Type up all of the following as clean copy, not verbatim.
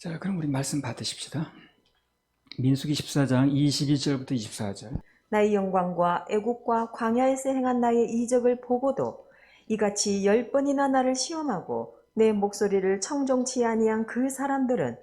자, 그럼 우리 말씀 받으십시다. 민수기 14장 22절부터 24절. 나의 영광과 애국과 광야에서 행한 나의 이적을 보고도 이같이 10번이나 나를 시험하고 내 목소리를 청종치 아니한 그 사람들은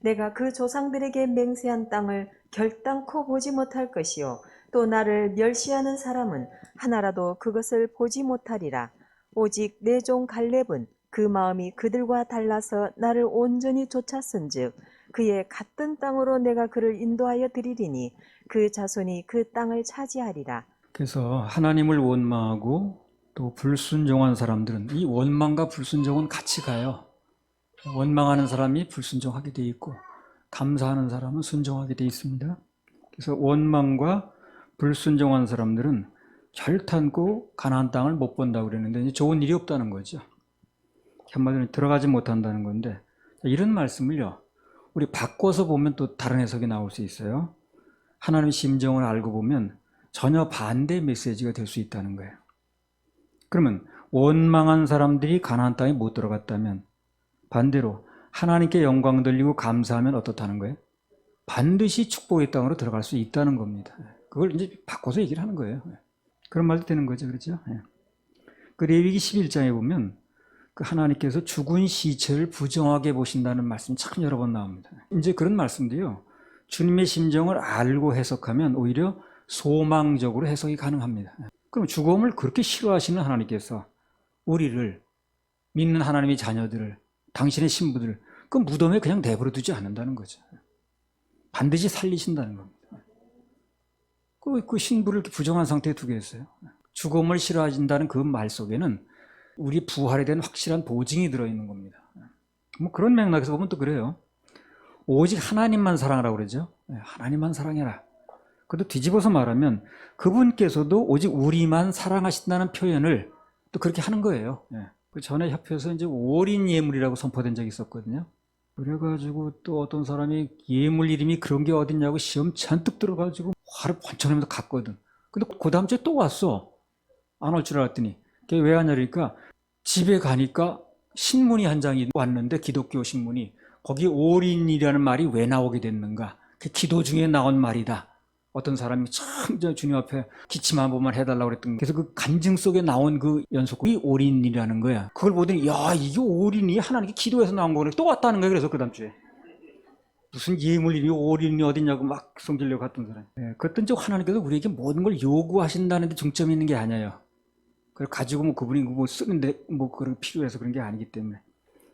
내가 그 조상들에게 맹세한 땅을 결단코 보지 못할 것이요 또 나를 멸시하는 사람은 하나라도 그것을 보지 못하리라. 오직 내 종 갈렙은 그 마음이 그들과 달라서 나를 온전히 쫓았은즉 그의 같은 땅으로 내가 그를 인도하여 드리리니 그 자손이 그 땅을 차지하리라. 그래서 하나님을 원망하고 또 불순종한 사람들은, 이 원망과 불순종은 같이 가요. 원망하는 사람이 불순종하게 돼 있고 감사하는 사람은 순종하게 돼 있습니다. 그래서 원망과 불순종한 사람들은 결탄코 가나안 땅을 못 본다고 그랬는데 이제 좋은 일이 없다는 거죠. 한마디로 들어가지 못한다는 건데, 이런 말씀을요 우리 바꿔서 보면 또 다른 해석이 나올 수 있어요. 하나님의 심정을 알고 보면 전혀 반대 메시지가 될 수 있다는 거예요. 그러면 원망한 사람들이 가나안 땅에 못 들어갔다면 반대로 하나님께 영광 돌리고 감사하면 어떻다는 거예요? 반드시 축복의 땅으로 들어갈 수 있다는 겁니다. 그걸 이제 바꿔서 얘기를 하는 거예요. 그런 말도 되는 거죠. 그렇죠? 그 레위기 11장에 보면 그 하나님께서 죽은 시체를 부정하게 보신다는 말씀이 참 여러 번 나옵니다. 이제 그런 말씀도요, 주님의 심정을 알고 해석하면 오히려 소망적으로 해석이 가능합니다. 그럼 죽음을 그렇게 싫어하시는 하나님께서 우리를, 믿는 하나님의 자녀들을, 당신의 신부들을 그 무덤에 그냥 내버려 두지 않는다는 거죠. 반드시 살리신다는 겁니다. 그 신부를 이렇게 부정한 상태에 두겠어요? 죽음을 싫어하신다는 그 말 속에는 우리 부활에 대한 확실한 보증이 들어있는 겁니다. 뭐 그런 맥락에서 보면 또 그래요. 오직 하나님만 사랑하라고 그러죠. 하나님만 사랑해라. 그것도 뒤집어서 말하면 그분께서도 오직 우리만 사랑하신다는 표현을 또 그렇게 하는 거예요. 그 전에 협회에서 이제 올인 예물이라고 선포된 적이 있었거든요. 그래가지고 또 어떤 사람이 예물 이름이 그런 게 어딨냐고 시험 잔뜩 들어가지고 화를 번쩍 내면서 갔거든. 근데 그 다음 주에 또 왔어. 안 올 줄 알았더니. 그게 왜 하냐 그러니까 집에 가니까 신문이 한 장이 왔는데, 기독교 신문이, 거기 올인이라는 말이 왜 나오게 됐는가, 그 기도 중에 나온 말이다. 어떤 사람이 참 주님 앞에 기침 한 번만 해달라고 그랬던, 그래서 그 간증 속에 나온 그 연속곡이 올인이라는 거야. 그걸 보더니 야, 이게 올인이 하나님께 기도해서 나온 거네. 또 왔다는 거야. 그래서 그 다음 주에 무슨 예물 이름이 올인이 어디냐고 막 성질내고 갔던 사람. 그랬더니 하나님께서 우리에게 모든 걸 요구하신다는 데 중점이 있는 게 아니에요. 그걸 가지고 뭐 그분이 뭐 쓰는데 뭐 그런 필요해서 그런 게 아니기 때문에.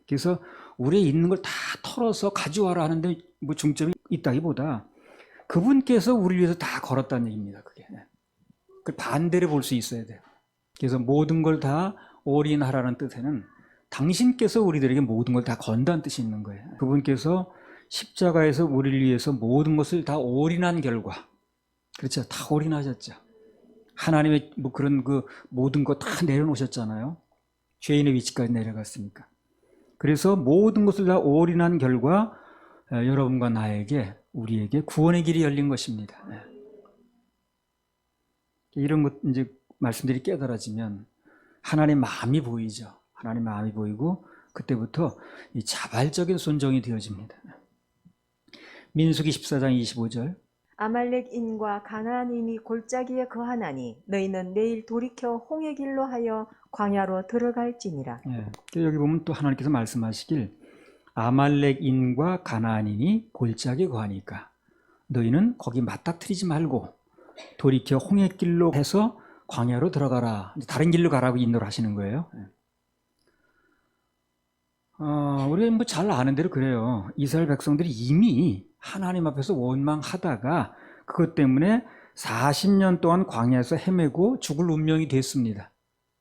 그래서 우리에 있는 걸 다 털어서 가져와라 하는데 뭐 중점이 있다기보다 그분께서 우리를 위해서 다 걸었다는 얘기입니다. 그게. 그 반대로 볼 수 있어야 돼요. 그래서 모든 걸 다 올인하라는 뜻에는 당신께서 우리들에게 모든 걸 다 건다는 뜻이 있는 거예요. 그분께서 십자가에서 우리를 위해서 모든 것을 다 올인한 결과, 그렇죠? 다 올인하셨죠. 하나님의 뭐 그런 그 모든 거 다 내려놓으셨잖아요. 죄인의 위치까지 내려갔으니까. 그래서 모든 것을 다 올인한 결과 여러분과 나에게, 우리에게 구원의 길이 열린 것입니다. 이런 것 이제 말씀들이 깨달아지면 하나님 마음이 보이죠. 하나님 마음이 보이고 그때부터 이 자발적인 순종이 되어집니다. 민수기 14장 25절. 아말렉인과 가나안인이 골짜기에 거하나니 너희는 내일 돌이켜 홍해 길로 하여 광야로 들어갈지니라. 여기 보면 또 하나님께서 말씀하시길, 아말렉인과 가나안인이 골짜기에 거하니까 너희는 거기 맞닥뜨리지 말고 돌이켜 홍해 길로 해서 광야로 들어가라. 다른 길로 가라고 인도를 하시는 거예요. 우리가 뭐 잘 아는 대로 그래요. 이스라엘 백성들이 이미 하나님 앞에서 원망하다가 그것 때문에 40년 동안 광야에서 헤매고 죽을 운명이 됐습니다.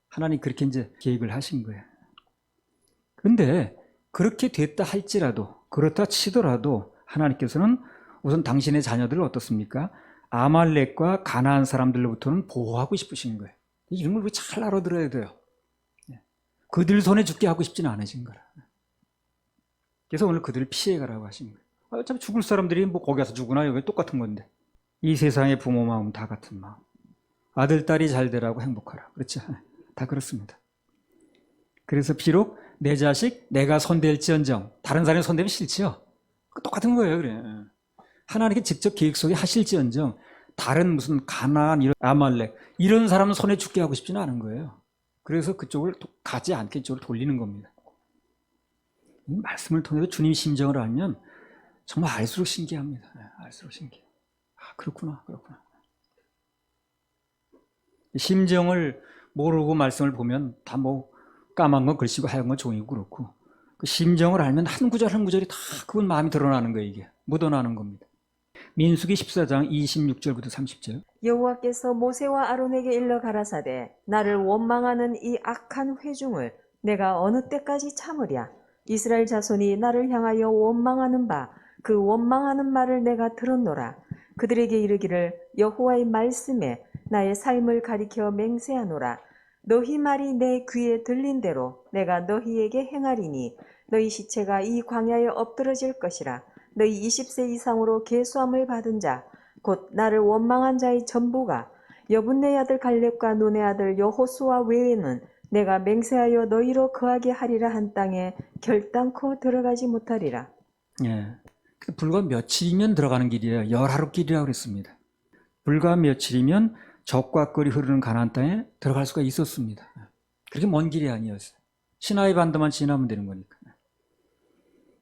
하나님 그렇게 이제 계획을 하신 거예요. 그런데 그렇게 됐다 할지라도, 그렇다 치더라도 하나님께서는 우선 당신의 자녀들을 어떻습니까? 아말렉과 가나안 사람들로부터는 보호하고 싶으신 거예요. 이런 걸 잘 알아들어야 돼요. 그들 손에 죽게 하고 싶지는 않으신 거라. 그래서 오늘 그들을 피해가라고 하신 거예요. 어차피 죽을 사람들이 뭐 거기 가서 죽으나 여기 똑같은 건데. 이 세상의 부모 마음 다 같은 마음. 아들, 딸이 잘 되라고 행복하라. 그렇죠? 다 그렇습니다. 그래서 비록 내 자식 내가 손댈지언정, 다른 사람이 손대면 싫지요. 똑같은 거예요. 그래. 하나님께 직접 계획 속에 하실지언정 다른 무슨 가나안, 이런 아말렉 이런 사람은 손에 죽게 하고 싶지는 않은 거예요. 그래서 그쪽을 가지 않게 이쪽으로 돌리는 겁니다. 이 말씀을 통해서 주님 심정을 알면 정말 알수록 신기합니다. 알수록 신기해요. 아, 그렇구나. 심정을 모르고 말씀을 보면 다 뭐 까만 건 글씨고 하얀 건 종이고 그렇고, 그 심정을 알면 한 구절 한 구절이 다 그분 마음이 드러나는 거예요. 이게 묻어나는 겁니다. 민수기 14장 26절부터 30절. 여호와께서 모세와 아론에게 일러 가라사대 나를 원망하는 이 악한 회중을 내가 어느 때까지 참으랴. 이스라엘 자손이 나를 향하여 원망하는 바 그 원망하는 말을 내가 들었노라. 그들에게 이르기를 여호와의 말씀에 나의 삶을 가리켜 맹세하노라. 너희 말이 내 귀에 들린 대로 내가 너희에게 행하리니 너희 시체가 이 광야에 엎드러질 것이라. 너희 20세 이상으로 계수함을 받은 자 곧 나를 원망한 자의 전부가 여분네 아들 갈렙과 눈의 아들 여호수아 외에는 내가 맹세하여 너희로 거하게 하리라 한 땅에 결단코 들어가지 못하리라. 예. 불과 며칠이면 들어가는 길이에요. 열하루 길이라고 그랬습니다. 불과 며칠이면 적과 꿀이 흐르는 가나안 땅에 들어갈 수가 있었습니다. 그렇게 먼 길이 아니었어요. 시나이 반도만 지나면 되는 거니까.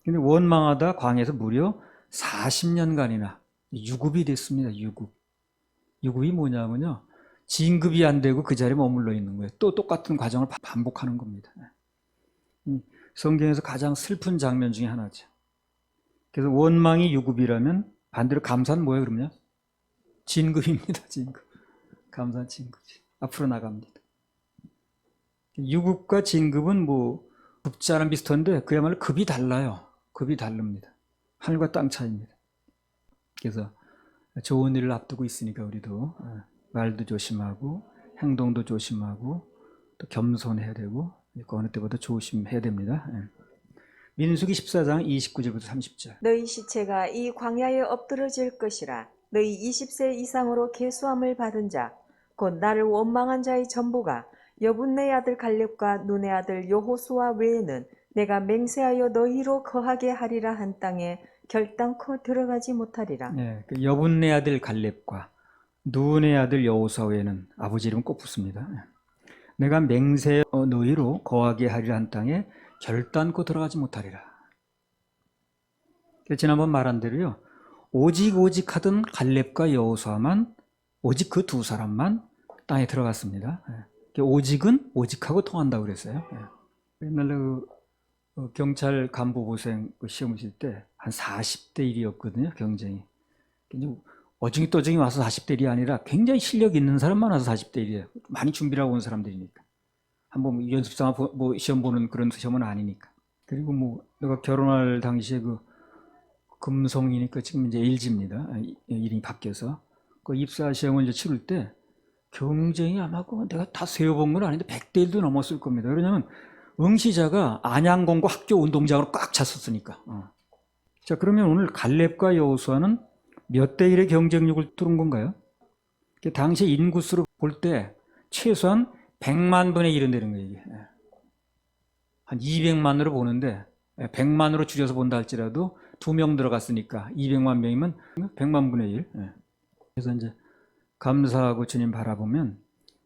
근데 원망하다 광야에서 무려 40년간이나 유급이 됐습니다. 유급이 뭐냐면요, 진급이 안 되고 그 자리에 머물러 있는 거예요. 또 똑같은 과정을 반복하는 겁니다. 성경에서 가장 슬픈 장면 중에 하나죠. 그래서 원망이 유급이라면 반대로 감사는 뭐예요, 그러면요? 진급입니다. 진급. 감사는 진급이. 앞으로 나갑니다. 유급과 진급은 뭐 급자랑 비슷한데 그야말로 급이 달라요. 급이 다릅니다. 하늘과 땅 차이입니다. 그래서 좋은 일을 앞두고 있으니까 우리도 말도 조심하고 행동도 조심하고 또 겸손해야 되고 어느 때보다 조심해야 됩니다. 민수기 14장 29절부터 30절. 너희 시체가 이 광야에 엎드러질 것이라. 너희 20세 이상으로 계수함을 받은 자 곧 나를 원망한 자의 전부가 여분네 아들 갈렙과 눈의 아들 여호수아 외에는 내가 맹세하여 너희로 거하게 하리라 한 땅에 결단코 들어가지 못하리라. 네, 그 여분네 아들 갈렙과 눈의 아들 여호수아 외에는 아버지 이름 꼭 붙습니다. 내가 맹세 너희로 거하게 하리라 한 땅에 결단코 들어가지 못하리라. 지난번 말한 대로요, 오직 하던 갈렙과 여호수아만, 오직 그 두 사람만 땅에 들어갔습니다. 오직은 오직하고 통한다고 그랬어요. 옛날에 경찰 간부고생 시험 칠 때 한 40대 1이었거든요, 경쟁이. 어중이 떠중이 와서 40대 1이 아니라 굉장히 실력 있는 사람만 와서 40대 1이에요. 많이 준비를 하고 온 사람들이니까. 한번 연습 삼아 뭐 시험 보는 그런 시험은 아니니까. 그리고 뭐 내가 결혼할 당시에 그 금성이니까 지금 이제 LG입니다. 이름이 바뀌어서. 그 입사 시험을 이제 치를 때 경쟁이 아마 내가 다 세어본 건 아닌데 100대 1도 넘었을 겁니다. 왜냐면 응시자가 안양공고 학교 운동장으로 꽉 찼었으니까. 자, 그러면 오늘 갈렙과 여호수아는 몇 대 1의 경쟁력을 뚫은 건가요? 당시 인구수로 볼 때 최소한 100만 분의 1은 되는 거예요. 이게. 한 200만으로 보는데 100만으로 줄여서 본다 할지라도 2명 들어갔으니까 200만 명이면 100만 분의 1. 그래서 이제 감사하고 주님 바라보면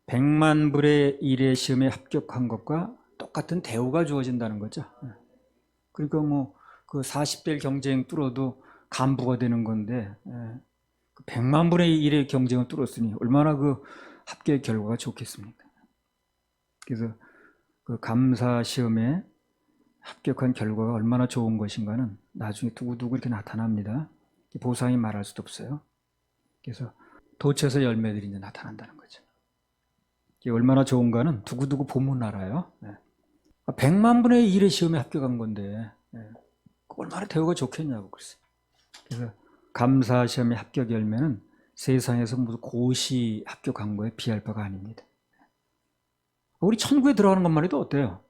100만 분의 1의 시험에 합격한 것과 똑같은 대우가 주어진다는 거죠. 그러니까 뭐 그 40대 경쟁 뚫어도 간부가 되는 건데 100만 분의 1의 경쟁을 뚫었으니 얼마나 그 합격 결과가 좋겠습니까? 그래서 그 감사 시험에 합격한 결과가 얼마나 좋은 것인가는 나중에 두고두고 이렇게 나타납니다. 보상이 말할 수도 없어요. 그래서 도처에서 열매들이 이제 나타난다는 거죠. 이게 얼마나 좋은가는 두고두고 보면 알아요. 100만 분의 1의 시험에 합격한 건데 얼마나 대우가 좋겠냐고 그랬어요. 그래서 감사 시험의 합격 열매는 세상에서 무슨 고시 합격한 거에 비할 바가 아닙니다. 우리 천국에 들어가는 것만 해도 어때요?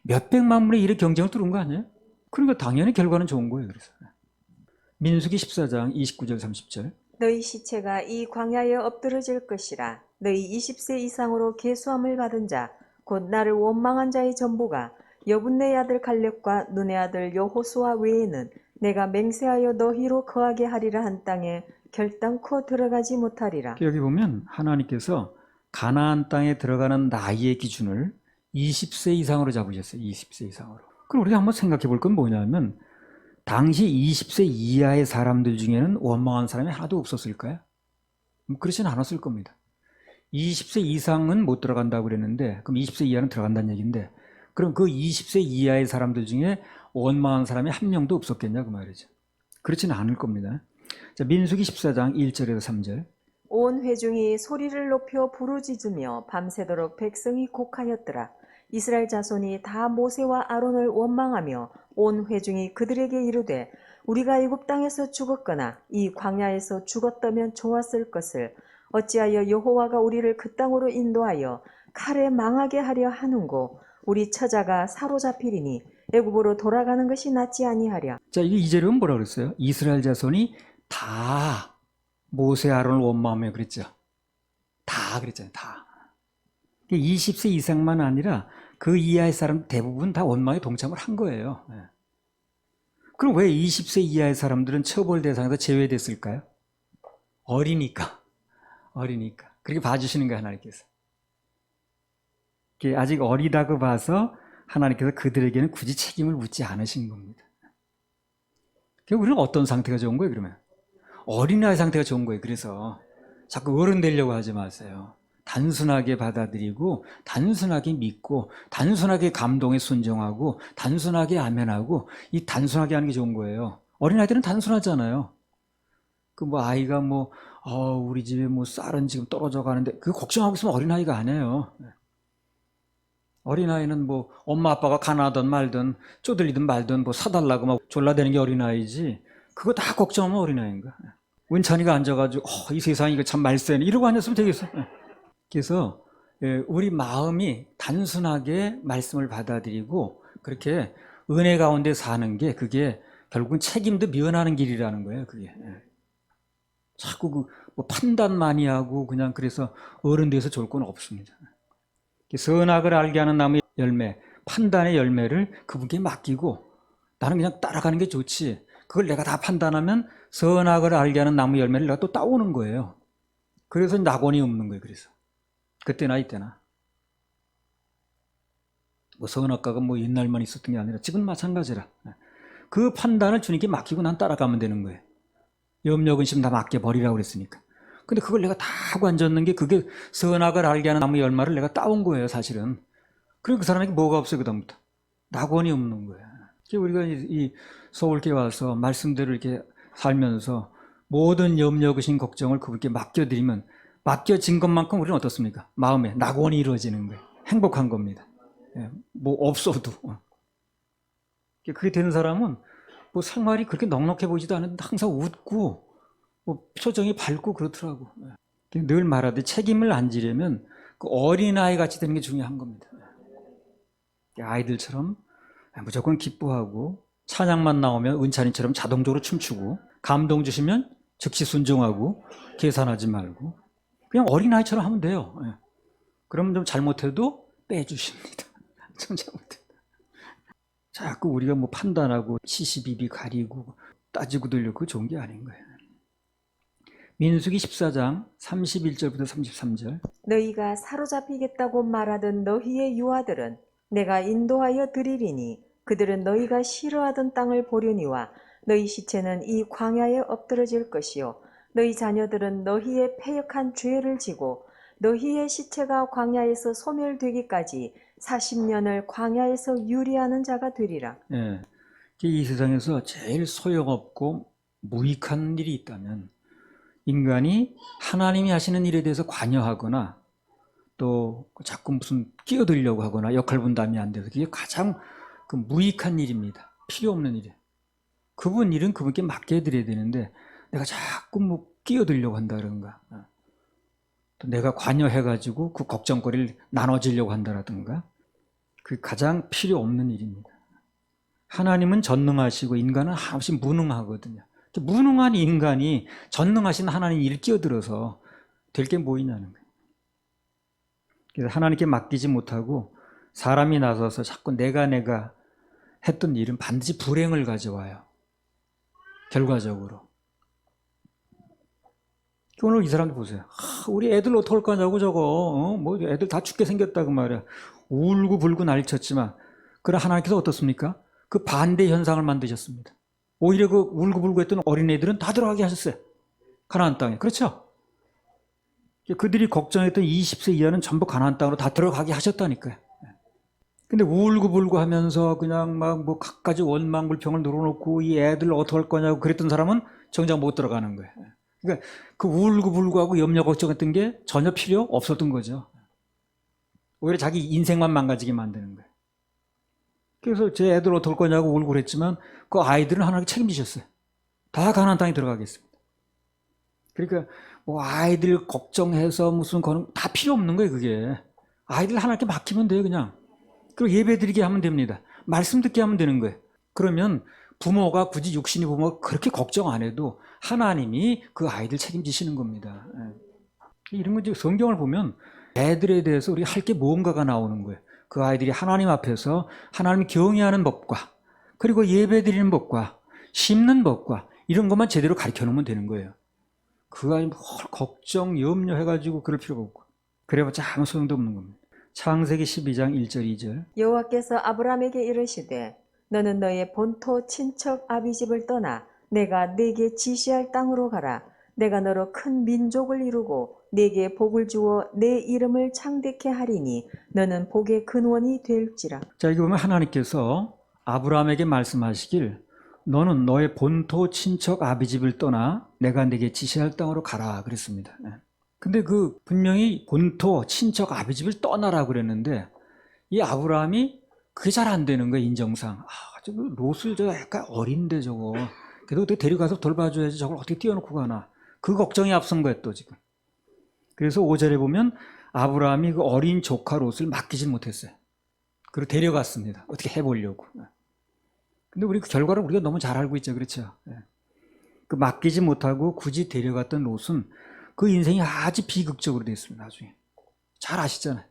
몇백만 분의 1의 경쟁을 뚫은 거 아니에요? 그러니까 당연히 결과는 좋은 거예요. 그래서 민수기 14장 29절 30절. 너희 시체가 이 광야에 엎드러질 것이라. 너희 20세 이상으로 계수함을 받은 자 곧 나를 원망한 자의 전부가 여분네 아들 갈렙과 눈의 아들 여호수아 외에는 내가 맹세하여 너희로 거하게 하리라 한 땅에 결단코 들어가지 못하리라. 여기 보면 하나님께서 가나안 땅에 들어가는 나이의 기준을 20세 이상으로 잡으셨어요. 20세 이상으로. 그럼 우리가 한번 생각해 볼 건 뭐냐면 당시 20세 이하의 사람들 중에는 원망한 사람이 하나도 없었을까요? 그렇진 않았을 겁니다. 20세 이상은 못 들어간다고 그랬는데 그럼 20세 이하는 들어간다는 얘기인데 그럼 그 20세 이하의 사람들 중에 원망한 사람이 한 명도 없었겠냐 그 말이죠. 그렇지는 않을 겁니다. 자, 민수기 14장 1절에서 3절. 온 회중이 소리를 높여 부르짖으며 밤새도록 백성이 곡하였더라. 이스라엘 자손이 다 모세와 아론을 원망하며 온 회중이 그들에게 이르되 우리가 애굽 땅에서 죽었거나 이 광야에서 죽었다면 좋았을 것을 어찌하여 여호와가 우리를 그 땅으로 인도하여 칼에 망하게 하려 하는고 우리 처자가 사로잡히리니 애굽으로 돌아가는 것이 낫지 아니하랴. 자, 이게 2절은 뭐라 그랬어요? 이스라엘 자손이 다 모세 아론을 원망하며 그랬죠. 다 그랬잖아요. 다. 20세 이상만 아니라 그 이하의 사람 대부분 다 원망에 동참을 한 거예요. 그럼 왜 20세 이하의 사람들은 처벌 대상에서 제외됐을까요? 어리니까. 어리니까. 그렇게 봐주시는 거예요, 하나님께서. 아직 어리다고 봐서 하나님께서 그들에게는 굳이 책임을 묻지 않으신 겁니다. 우리는 어떤 상태가 좋은 거예요, 그러면? 어린아이 상태가 좋은 거예요. 그래서 자꾸 어른 되려고 하지 마세요. 단순하게 받아들이고 단순하게 믿고 단순하게 감동에 순종하고 단순하게 아멘하고 이 단순하게 하는 게 좋은 거예요. 어린아이들은 단순하잖아요. 그 뭐 아이가 뭐 우리 집에 뭐 쌀은 지금 떨어져 가는데 그거 걱정하고 있으면 어린아이가 아니에요. 어린아이는 뭐 엄마 아빠가 가난하든 말든 쪼들리든 말든 뭐 사달라고 막 졸라대는 게 어린아이지 그거 다 걱정하면 어린아이인가. 은찬이가 앉아가지고 이 세상이 이거 참 말세네 이러고 앉았으면 되겠어. 그래서 우리 마음이 단순하게 말씀을 받아들이고 그렇게 은혜 가운데 사는 게 그게 결국은 책임도 면하는 길이라는 거예요. 그게 자꾸 뭐 판단 많이 하고 그냥 그래서 어른 돼서 좋을 건 없습니다. 선악을 알게 하는 나무의 열매, 판단의 열매를 그분께 맡기고 나는 그냥 따라가는 게 좋지. 그걸 내가 다 판단하면 선악을 알게 하는 나무 열매를 내가 또 따오는 거예요. 그래서 낙원이 없는 거예요. 그래서 그때나 이때나 뭐 선악과가 뭐 옛날만 있었던 게 아니라 지금 마찬가지라. 그 판단을 주님께 맡기고 난 따라가면 되는 거예요. 염려 근심 다 맡겨버리라고 그랬으니까. 근데 그걸 내가 다 하고 앉았는 게 그게 선악을 알게 하는 나무 열매를 내가 따온 거예요, 사실은. 그리고 그 사람에게 뭐가 없어요, 그다음부터. 낙원이 없는 거예요. 우리가 이 서울교회 와서 말씀대로 이렇게 살면서 모든 염려, 근심, 걱정을 그분께 맡겨드리면 맡겨진 것만큼 우리는 어떻습니까? 마음에 낙원이 이루어지는 거예요. 행복한 겁니다. 뭐 없어도. 그렇게 되는 사람은 뭐 생활이 그렇게 넉넉해 보이지도 않은데 항상 웃고 뭐 표정이 밝고 그렇더라고. 늘 말하듯 책임을 안 지려면 그 어린아이 같이 되는 게 중요한 겁니다. 아이들처럼 무조건 기뻐하고 찬양만 나오면 은찬이처럼 자동적으로 춤추고 감동 주시면 즉시 순종하고 계산하지 말고 그냥 어린아이처럼 하면 돼요. 그러면 좀 잘못해도 빼주십니다. 좀 잘못해도. 자꾸 우리가 뭐 판단하고 시시비비 가리고 따지고 들려고 그거 좋은 게 아닌 거예요. 민수기 14장 31절부터 33절. 너희가 사로잡히겠다고 말하던 너희의 유아들은 내가 인도하여 드리리니 그들은 너희가 싫어하던 땅을 보려니와 너희 시체는 이 광야에 엎드러질 것이요 너희 자녀들은 너희의 패역한 죄를 지고 너희의 시체가 광야에서 소멸되기까지 40년을 광야에서 유리하는 자가 되리라. 이 세상에서 제일 소용없고 무익한 일이 있다면 인간이 하나님이 하시는 일에 대해서 관여하거나 또 자꾸 무슨 끼어들려고 하거나 역할 분담이 안 돼서 그게 가장 그 무익한 일입니다. 필요 없는 일이에요. 그분 일은 그분께 맡겨드려야 되는데 내가 자꾸 뭐 끼어들려고 한다든가 또 내가 관여해가지고 그 걱정거리를 나눠지려고 한다든가 그게 가장 필요 없는 일입니다. 하나님은 전능하시고 인간은 한없이 무능하거든요. 무능한 인간이 전능하신 하나님 일 끼어들어서 될 게 뭐 있냐는 거예요. 그래서 하나님께 맡기지 못하고 사람이 나서서 자꾸 내가 했던 일은 반드시 불행을 가져와요. 결과적으로. 오늘 이 사람들 보세요. 우리 애들 어떡할 거냐고 저거. 뭐 애들 다 죽게 생겼다고 말이야. 울고 불고 난리 쳤지만 그러나 하나님께서 어떻습니까? 그 반대 현상을 만드셨습니다. 오히려 그 울고 불고 했던 어린애들은 다 들어가게 하셨어요. 가나안 땅에. 그렇죠? 그들이 걱정했던 20세 이하는 전부 가나안 땅으로 다 들어가게 하셨다니까요. 근데 울고 불고 하면서 그냥 막 뭐 갖가지 원망 불평을 늘어놓고 이 애들 어떡할 거냐고 그랬던 사람은 정작 못 들어가는 거예요. 그러니까 그 울고 불고 하고 염려 걱정했던 게 전혀 필요 없었던 거죠. 오히려 자기 인생만 망가지게 만드는 거예요. 그래서 제 애들 어떡할 거냐고 울고 그랬지만 그 아이들은 하나님께 책임지셨어요. 다 가나안 땅에 들어가겠습니다. 그러니까 뭐 아이들 걱정해서 무슨 거는 다 필요 없는 거예요. 그게 아이들 하나님께 맡기면 돼요. 그냥. 그리고 예배 드리게 하면 됩니다. 말씀 듣게 하면 되는 거예요. 그러면 부모가 굳이 육신이 부모가 그렇게 걱정 안 해도 하나님이 그 아이들 책임지시는 겁니다. 이런 건 성경을 보면 애들에 대해서 우리가 할 게 무언가가 나오는 거예요. 그 아이들이 하나님 앞에서 하나님이 경외하는 법과 그리고 예배 드리는 법과 심는 법과 이런 것만 제대로 가르쳐 놓으면 되는 거예요. 그 아이 뭘 걱정, 염려해가지고 그럴 필요가 없고 그래봤자 아무 소용도 없는 겁니다. 창세기 12장 1절 2절 여호와께서 아브라함에게 이르시되 너는 너의 본토 친척 아비집을 떠나 내가 네게 지시할 땅으로 가라. 내가 너로 큰 민족을 이루고 네게 복을 주어 내 이름을 창대케 하리니 너는 복의 근원이 될지라. 자, 여기 보면 하나님께서 아브라함에게 말씀하시길 너는 너의 본토 친척 아비집을 떠나 내가 네게 지시할 땅으로 가라 그랬습니다. 근데 그 분명히 본토 친척 아비집을 떠나라 그랬는데 이 아브라함이 그게 잘 안 되는 거야. 인정상. 저거 롯을 저 약간 어린데 저거 그래도 어떻게 데려가서 돌봐줘야지 저걸 어떻게 띄워놓고 가나. 그 걱정이 앞선 거야 또 지금. 그래서 5절에 보면 아브라함이 그 어린 조카 롯을 맡기질 못했어요. 그리고 데려갔습니다. 어떻게 해보려고. 근데 우리 그 결과를 우리가 너무 잘 알고 있죠. 그렇죠? 그 맡기지 못하고 굳이 데려갔던 롯은 그 인생이 아주 비극적으로 됐습니다. 나중에. 잘 아시잖아요.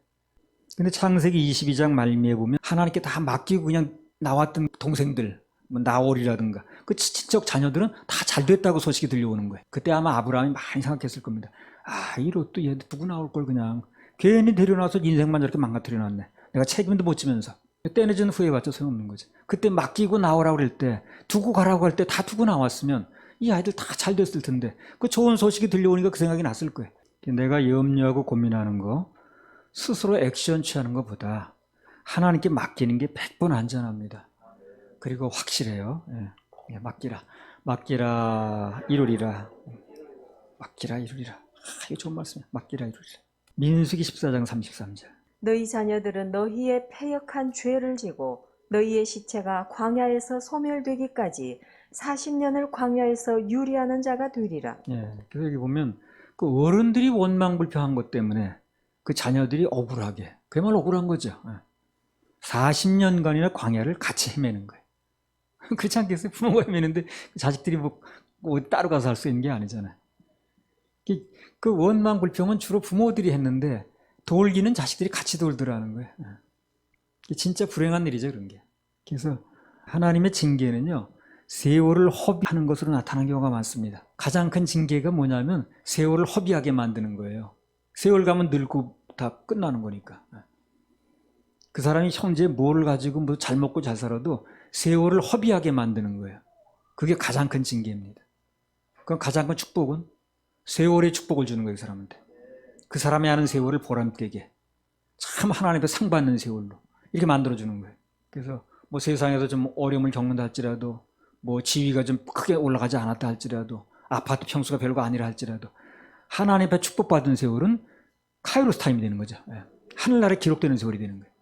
근데 창세기 22장 말미에 보면 하나님께 다 맡기고 그냥 나왔던 동생들, 뭐 나홀이라든가 그 친척 자녀들은 다 잘 됐다고 소식이 들려오는 거예요. 그때 아마 아브라함이 많이 생각했을 겁니다. 이 롯도 얘 두고 나올 걸 그냥 괜히 데려놔서 인생만 저렇게 망가뜨려놨네. 내가 책임도 못 지면서. 떼내진 후회봤자 소용없는 거지. 그때 맡기고 나오라고 그럴 때 두고 가라고 할 때 다 두고 나왔으면 이 아이들 다 잘 됐을 텐데 그 좋은 소식이 들려오니까 그 생각이 났을 거예요. 내가 염려하고 고민하는 거 스스로 액션 취하는 것보다 하나님께 맡기는 게 100번 안전합니다. 그리고 확실해요. 맡기라 이루리라. 맡기라 이루리라. 이거 좋은 말씀이야. 맡기라 이루리라. 민수기 14장 33절. 너희 자녀들은 너희의 패역한 죄를 지고 너희의 시체가 광야에서 소멸되기까지 40년을 광야에서 유리하는 자가 되리라. 그래서 여기 보면 그 어른들이 원망불평한 것 때문에 그 자녀들이 억울하게, 그야말로 억울한 거죠. 40년간이나 광야를 같이 헤매는 거예요. 그렇지 않겠어요? 부모가 헤매는데 자식들이 뭐 따로 가서 할 수 있는 게 아니잖아요. 그 원망불평은 주로 부모들이 했는데 돌기는 자식들이 같이 돌더라는 거예요. 진짜 불행한 일이죠, 그런 게. 그래서 하나님의 징계는요, 세월을 허비하는 것으로 나타나는 경우가 많습니다. 가장 큰 징계가 뭐냐면 세월을 허비하게 만드는 거예요. 세월 가면 늙고 다 끝나는 거니까. 그 사람이 현재 뭐를 가지고 뭐 잘 먹고 잘 살아도 세월을 허비하게 만드는 거예요. 그게 가장 큰 징계입니다. 그럼 가장 큰 축복은 세월의 축복을 주는 거예요, 그 사람한테. 그 사람이 하는 세월을 보람되게 참 하나님 앞에 상 받는 세월로 이렇게 만들어주는 거예요. 그래서 뭐 세상에서 좀 어려움을 겪는다 할지라도 뭐 지위가 좀 크게 올라가지 않았다 할지라도 아파트 평수가 별거 아니라 할지라도 하나님 앞에 축복받은 세월은 카이로스 타임이 되는 거죠. 하늘나라에 기록되는 세월이 되는 거예요.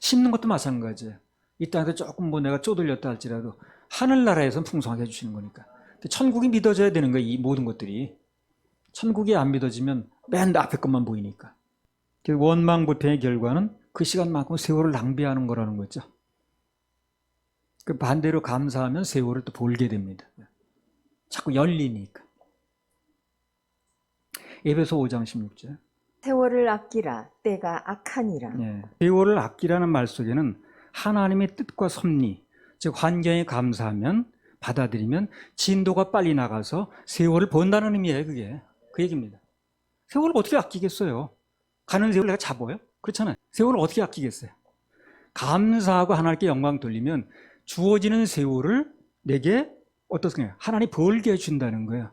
심는 것도 마찬가지예요. 이 땅에서 조금 뭐 내가 쪼들렸다 할지라도 하늘나라에서는 풍성하게 해주시는 거니까. 천국이 믿어져야 되는 거예요. 이 모든 것들이. 천국이 안 믿어지면 맨 앞에 것만 보이니까. 원망불평의 결과는 그 시간만큼 세월을 낭비하는 거라는 거죠. 그 반대로 감사하면 세월을 또 벌게 됩니다. 자꾸 열리니까. 에베소 5장 16절. 세월을 아끼라 때가 악하니라. 세월을 아끼라는 말 속에는 하나님의 뜻과 섭리, 즉 환경에 감사하면 받아들이면 진도가 빨리 나가서 세월을 번다는 의미예요. 그게 그 얘기입니다. 세월을 어떻게 아끼겠어요? 가는 세월 내가 잡아요? 그렇잖아요. 세월을 어떻게 아끼겠어요? 감사하고 하나님께 영광 돌리면 주어지는 세월을 내게 어떻게 하나님 벌게 해준다는 거예요.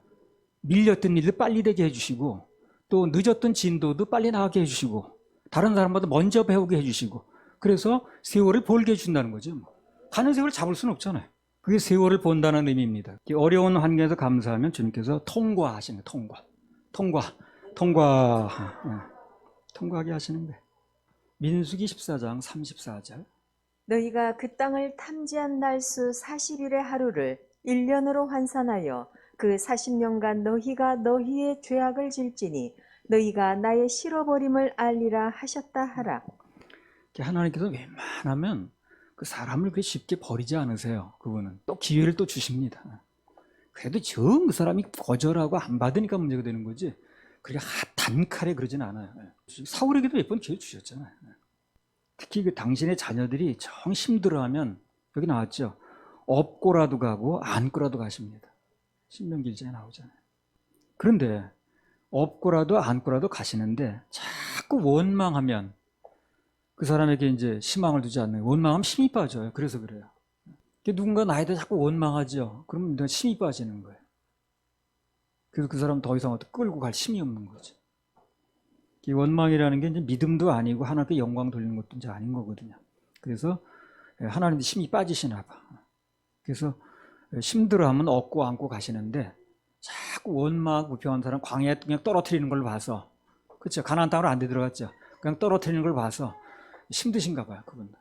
밀렸던 일을 빨리 되게 해주시고 또 늦었던 진도도 빨리 나가게 해주시고 다른 사람보다 먼저 배우게 해주시고 그래서 세월을 벌게 해준다는 거죠. 가는 세월을 잡을 수는 없잖아요. 그게 세월을 본다는 의미입니다. 어려운 환경에서 감사하면 주님께서 통과하시는 거예요. 통과하게 하시는 거예요. 민수기 14장 34절. 너희가 그 땅을 탐지한 날수 40일의 하루를 1년으로 환산하여 그 40년간 너희가 너희의 죄악을 질지니 너희가 나의 실어버림을 알리라 하셨다 하라. 하나님께서 웬만하면 그 사람을 그렇게 쉽게 버리지 않으세요. 그분은 또 기회를 또 주십니다. 그래도 정 그 사람이 거절하고 안 받으니까 문제가 되는 거지 그렇게 단칼에 그러진 않아요. 사울에게도 몇 번 기회 주셨잖아요. 특히 그 당신의 자녀들이 정 힘들어하면 여기 나왔죠. 업고라도 가고 안고라도 가십니다. 신명기 1장에 나오잖아요. 그런데 업고라도 안고라도 가시는데 자꾸 원망하면 그 사람에게 이제 희망을 두지 않는 원망하면 힘이 빠져요. 그래서 그래요. 누군가 나에 대해 자꾸 원망하죠. 그러면 내가 힘이 빠지는 거예요. 그래서 그 사람 더 이상 끌고 갈 힘이 없는 거죠. 이 원망이라는 게 이제 믿음도 아니고 하나님께 영광 돌리는 것도 이제 아닌 거거든요. 그래서 하나님도 힘이 빠지시나 봐. 그래서 힘들어하면 업고 안고 가시는데 자꾸 원망하고 불평한 사람 광야에 그냥 떨어뜨리는 걸 봐서 그렇죠. 가나안 땅으로 안 들어갔죠. 그냥 떨어뜨리는 걸 봐서 힘드신가 봐요. 그분.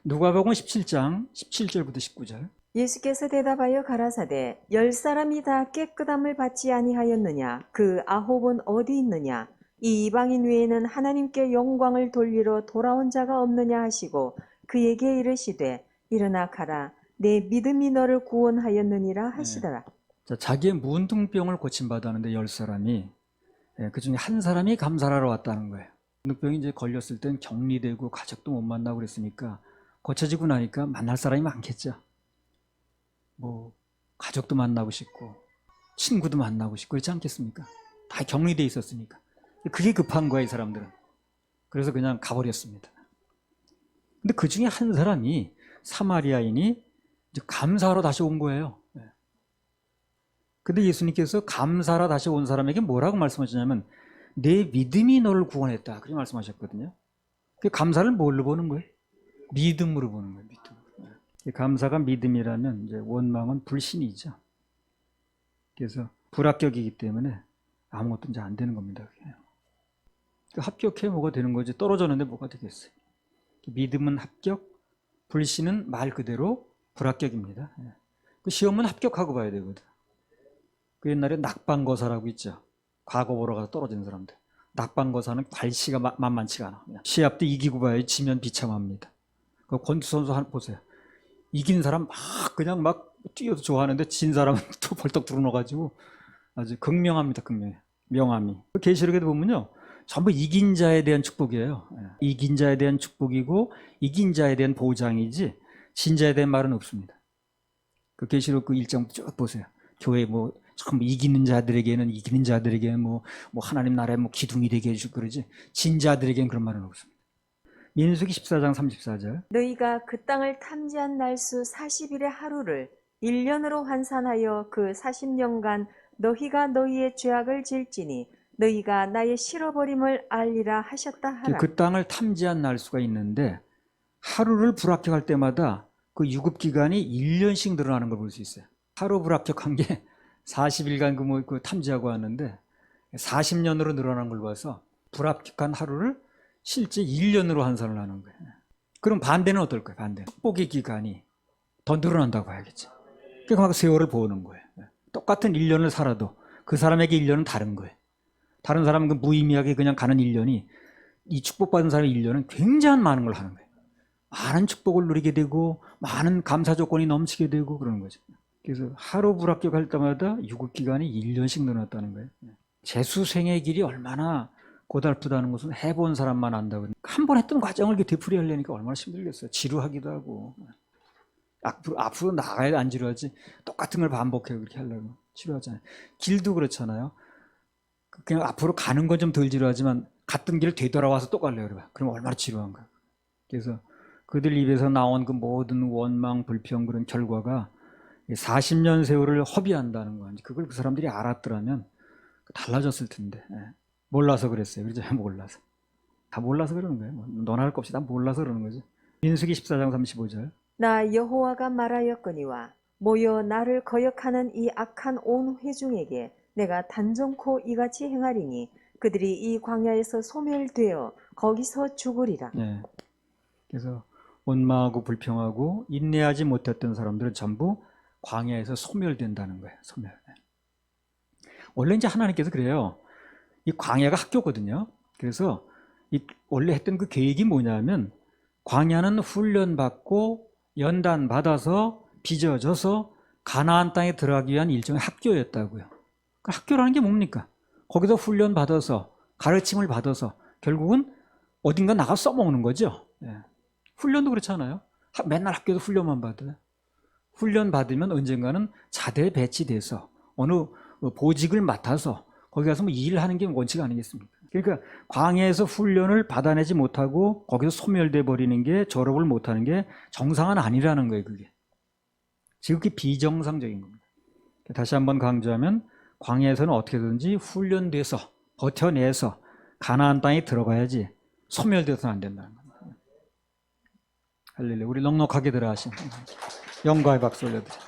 누가복음 17장 17절부터 19절. 예수께서 대답하여 가라사대 10사람이 다 깨끗함을 받지 아니하였느냐 그 9은 어디 있느냐 이 이방인 외에는 하나님께 영광을 돌리러 돌아온 자가 없느냐 하시고 그에게 이르시되 일어나 가라 내 믿음이 너를 구원하였느니라 하시더라. 자, 자기의 문둥병을 고침받았는데 10사람이 그 중에 한 사람이 감사하러 왔다는 거예요. 문둥병이 이제 걸렸을 땐 격리되고 가족도 못 만나고 그랬으니까 고쳐지고 나니까 만날 사람이 많겠죠. 뭐 가족도 만나고 싶고 친구도 만나고 싶고 그렇지 않겠습니까? 다 격리돼 있었으니까. 그게 급한 거야 이 사람들은. 그래서 그냥 가버렸습니다. 근데 그 중에 한 사람이 사마리아인이 이제 감사하러 다시 온 거예요. 근데 예수님께서 감사하러 다시 온 사람에게 뭐라고 말씀하시냐면 내 믿음이 너를 구원했다 그렇게 말씀하셨거든요. 그 감사를 뭘로 보는 거예요? 믿음으로 보는 거예요. 믿음. 감사가 믿음이라면 이제 원망은 불신이죠. 그래서 불합격이기 때문에 아무것도 이제 안 되는 겁니다. 합격해 뭐가 되는 거지 떨어졌는데 뭐가 되겠어요. 믿음은 합격, 불신은 말 그대로 불합격입니다. 그 시험은 합격하고 봐야 되거든. 그 옛날에 낙방거사라고 있죠. 과거 보러 가서 떨어진 사람들. 낙방거사는 괄시가 만만치가 않아. 시합 때 이기고 봐야지 지면 비참합니다. 그 권투 선수 한 보세요. 이긴 사람 그냥 막 뛰어도 좋아하는데 진 사람은 또 벌떡 드러나가지고 아주 극명합니다. 극명해. 명함이. 계시록에도 보면요. 전부 이긴 자에 대한 축복이에요. 이긴 자에 대한 축복이고 이긴 자에 대한 보장이지 진 자에 대한 말은 없습니다. 그 계시록 그 1장 쭉 보세요. 교회 뭐 참 이기는 자들에게는 뭐 하나님 나라의 뭐 기둥이 되게 해주고 그러지 진 자들에게는 그런 말은 없습니다. 민수기 14장 34절. 너희가 그 땅을 탐지한 날수 40일의 하루를 1년으로 환산하여 그 40년간 너희가 너희의 죄악을 질지니 너희가 나의 실어버림을 알리라 하셨다 하라. 그 땅을 탐지한 날수가 있는데 하루를 불합격할 때마다 그 유급기간이 1년씩 늘어나는 걸 볼 수 있어요. 하루 불합격한 게 40일간 그 탐지하고 왔는데 40년으로 늘어난 걸 봐서 불합격한 하루를 실제 1년으로 환산을 하는 거예요. 그럼 반대는 어떨까요? 반대. 축복의 기간이 더 늘어난다고 봐야겠죠. 그러니까 세월을 보는 거예요. 똑같은 1년을 살아도 그 사람에게 1년은 다른 거예요. 다른 사람은 그 무의미하게 그냥 가는 1년이 이 축복받은 사람의 1년은 굉장히 많은 걸 하는 거예요. 많은 축복을 누리게 되고 많은 감사 조건이 넘치게 되고 그러는 거죠. 그래서 하루 불합격할 때마다 유급기간이 1년씩 늘어났다는 거예요. 재수생의 길이 얼마나 고달프다는 것은 해본 사람만 안다고. 한 번 했던 과정을 되풀이하려니까 얼마나 힘들겠어요. 지루하기도 하고. 앞으로 나가야 안 지루하지. 똑같은 걸 반복해 그렇게 하려면 지루하잖아요. 길도 그렇잖아요. 그냥 앞으로 가는 건 좀 덜 지루하지만 갔던 길을 되돌아와서 또 가려고 그래요. 그럼 얼마나 지루한가. 그래서 그들 입에서 나온 그 모든 원망, 불평 그런 결과가 40년 세월을 허비한다는 거. 그걸 그 사람들이 알았더라면 달라졌을 텐데. 몰라서 그랬어요. 그렇죠? 몰라서. 다 몰라서 그러는 거예요. 너나 할 것 없이 다 몰라서 그러는 거죠. 민수기 14장 35절. 나 여호와가 말하였거니와 모여 나를 거역하는 이 악한 온 회중에게 내가 단정코 이같이 행하리니 그들이 이 광야에서 소멸되어 거기서 죽으리라. 예. 그래서 원망하고 불평하고 인내하지 못했던 사람들은 전부 광야에서 소멸된다는 거예요. 소멸. 원래 이제 하나님께서 그래요. 이 광야가 학교거든요. 그래서 원래 했던 그 계획이 뭐냐면 광야는 훈련받고 연단 받아서 빚어져서 가나안 땅에 들어가기 위한 일종의 학교였다고요. 그 학교라는 게 뭡니까? 거기서 훈련 받아서 가르침을 받아서 결국은 어딘가 나가 써먹는 거죠. 예. 훈련도 그렇잖아요. 맨날 학교에서 훈련만 받아요. 훈련 받으면 언젠가는 자대에 배치돼서 어느 보직을 맡아서 거기 가서 뭐 일을 하는 게 원칙 아니겠습니까? 그러니까 광야에서 훈련을 받아내지 못하고 거기서 소멸돼 버리는 게 졸업을 못하는 게 정상은 아니라는 거예요. 그게 지극히 비정상적인 겁니다. 다시 한번 강조하면 광야에서는 어떻게든지 훈련돼서 버텨내서 가나안 땅에 들어가야지 소멸돼서는 안 된다는 겁니다. 할렐루야. 우리 넉넉하게 들어가신 영광의 박수 올려드려요.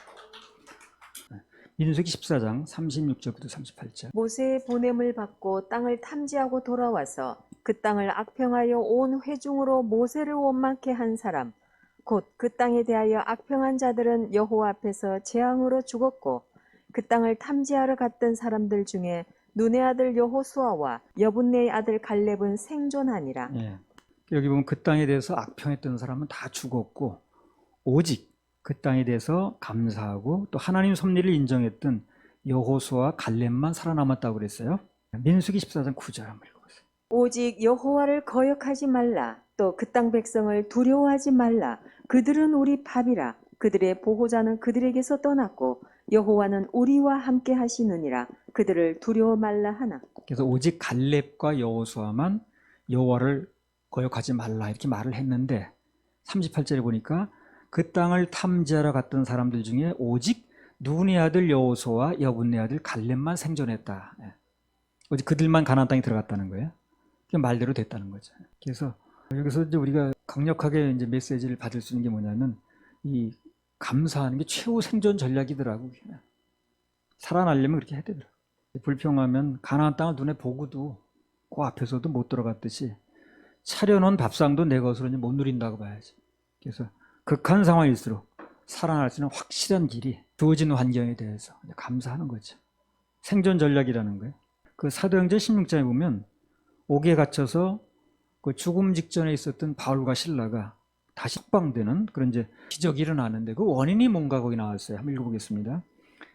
민수기 14장 36절부터 38절. 모세의 보냄을 받고 땅을 탐지하고 돌아와서 그 땅을 악평하여 온 회중으로 모세를 원망케 한 사람 곧 그 땅에 대하여 악평한 자들은 여호와 앞에서 재앙으로 죽었고 그 땅을 탐지하러 갔던 사람들 중에 눈의 아들 여호수아와 여분네의 아들 갈렙은 생존하니라. 예. 여기 보면 그 땅에 대해서 악평했던 사람은 다 죽었고 오직 그 땅에 대해서 감사하고 또 하나님 섭리를 인정했던 여호수아와 갈렙만 살아남았다고 그랬어요. 민수기 14장 9절 한번 읽어보세요. 오직 여호와를 거역하지 말라. 또 그 땅 백성을 두려워하지 말라. 그들은 우리 밥이라. 그들의 보호자는 그들에게서 떠났고 여호와는 우리와 함께 하시느니라. 그들을 두려워 말라 하나. 그래서 오직 갈렙과 여호수아만 여호와를 거역하지 말라 이렇게 말을 했는데 38절에 보니까 그 땅을 탐지하러 갔던 사람들 중에 오직 눈의 아들 여호수아와 여분네 아들 갈렙만 생존했다. 오직 그들만 가나안 땅에 들어갔다는 거예요. 그게 말대로 됐다는 거죠. 그래서 여기서 이제 우리가 강력하게 이제 메시지를 받을 수 있는 게 뭐냐면 이 감사하는 게 최후 생존 전략이더라고. 살아나려면 그렇게 해야 되더라고. 불평하면 가나안 땅을 눈에 보고도 그 앞에서도 못 들어갔듯이 차려놓은 밥상도 내 것으로 못 누린다고 봐야지. 그래서 극한 상황일수록 살아날 수 있는 확실한 길이 주어진 환경에 대해서 감사하는 거죠. 생존 전략이라는 거예요. 그 사도행전 16장에 보면 옥에 갇혀서 그 죽음 직전에 있었던 바울과 실라가 다시 석방되는 그런 이제 기적이 일어나는데 그 원인이 뭔가 거기 나왔어요. 한번 읽어보겠습니다.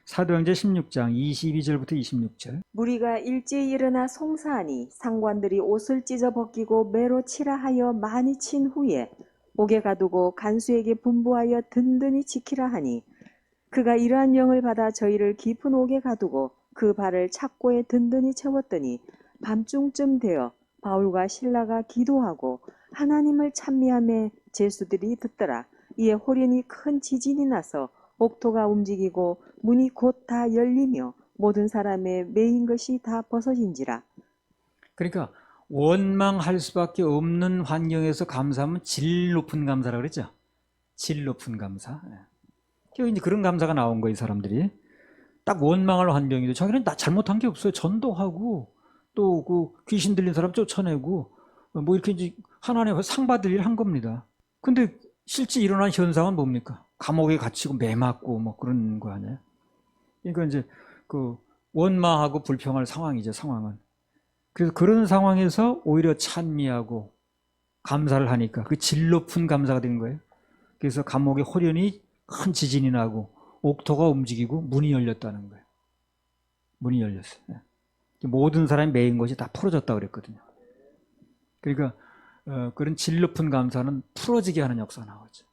사도행전 16장 22절부터 26절. 무리가 일제히 일어나 송사하니 상관들이 옷을 찢어 벗기고 매로 치라 하여 많이 친 후에 옥에 가두고 간수에게 분부하여 든든히 지키라 하니 그가 이러한 명을 받아 저희를 깊은 옥에 가두고 그 발을 착고에 든든히 채웠더니 밤중쯤 되어 바울과 실라가 기도하고 하나님을 찬미하며 제수들이 듣더라. 이에 호련히 큰 지진이 나서 옥토가 움직이고 문이 곧 다 열리며 모든 사람의 매인 것이 다 벗어진지라. 그러니까 원망할 수밖에 없는 환경에서 감사하면 질 높은 감사라고 그랬죠. 질 높은 감사. 이제 그런 감사가 나온 거예요, 이 사람들이. 딱 원망할 환경이죠. 자기는 나 잘못한 게 없어요. 전도하고 또 그 귀신 들린 사람 쫓아내고 뭐 이렇게 이제 하나님 앞에 상 받을 일 한 겁니다. 근데 실제 일어난 현상은 뭡니까? 감옥에 갇히고 매 맞고 뭐 그런 거 아니에요? 그러니까 이제 그 원망하고 불평할 상황이죠, 상황은. 그래서 그런 상황에서 오히려 찬미하고 감사를 하니까 그 질 높은 감사가 된 거예요. 그래서 감옥에 호련히 큰 지진이 나고 옥토가 움직이고 문이 열렸다는 거예요. 문이 열렸어요. 모든 사람이 매인 것이 다 풀어졌다고 그랬거든요. 그러니까 그런 질 높은 감사는 풀어지게 하는 역사가 나오죠.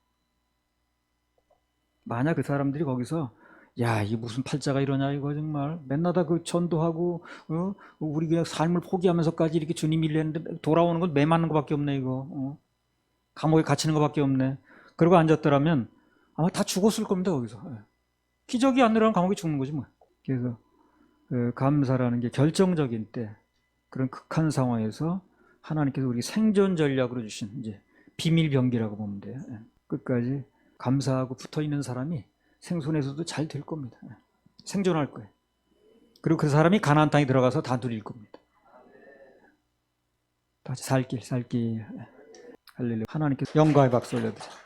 만약 그 사람들이 거기서 야, 이게 무슨 팔자가 이러냐 이거 정말 맨날 다 그 전도하고 우리 그냥 삶을 포기하면서까지 이렇게 주님 일했는데 돌아오는 건 매 맞는 것밖에 없네 이거. 감옥에 갇히는 것밖에 없네. 그러고 앉았더라면 아마 다 죽었을 겁니다 거기서. 기적이 안 일어나면 감옥에 죽는 거지 뭐. 그래서 그 감사라는 게 결정적인 때 그런 극한 상황에서 하나님께서 우리 생존 전략으로 주신 이제 비밀 병기라고 보면 돼요. 끝까지 감사하고 붙어 있는 사람이 생존에서도 잘 될 겁니다. 생존할 거예요. 그리고 그 사람이 가나안 땅에 들어가서 다 누릴 겁니다. 다시 살 길. 할렐루야. 하나님께 영광의 박수 올려드립니다.